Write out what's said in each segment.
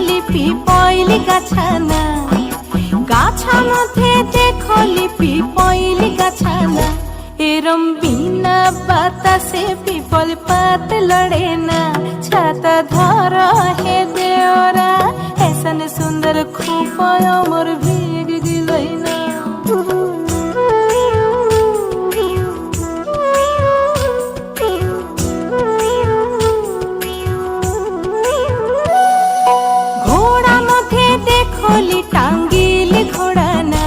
লিপি পয়লি গাছানা, গাছা মধ্যে দেখো লিপি পয়লি গাছানা। এরম বিনা বাতাসে পিপল পাত লড়ে না, ছাতা ধর হে দেওরা। ऐसन सुंदर खूपाय मोर भीग गिलई ना। ঘোড়া মধ্যে দেখলি টাঙ্গিল ঘোড়া না,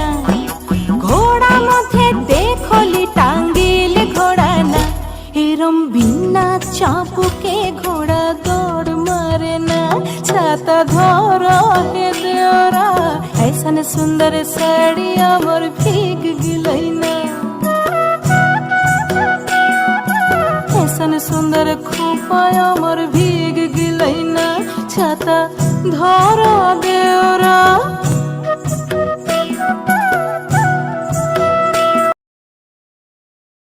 ঘোড়া মধ্যে দেখলি টাঙ্গিল ঘোড়া না। এরম বিনা চাপুকে ঘোড়া দৌড় মারে না, ছাতা ধর হে দেওরা। ऐसन सुंदर साड़िया मोर भीग गिलई ना। ऐसन सुंदर खूपाय मोर भीग गिलई ना, छाता धर दे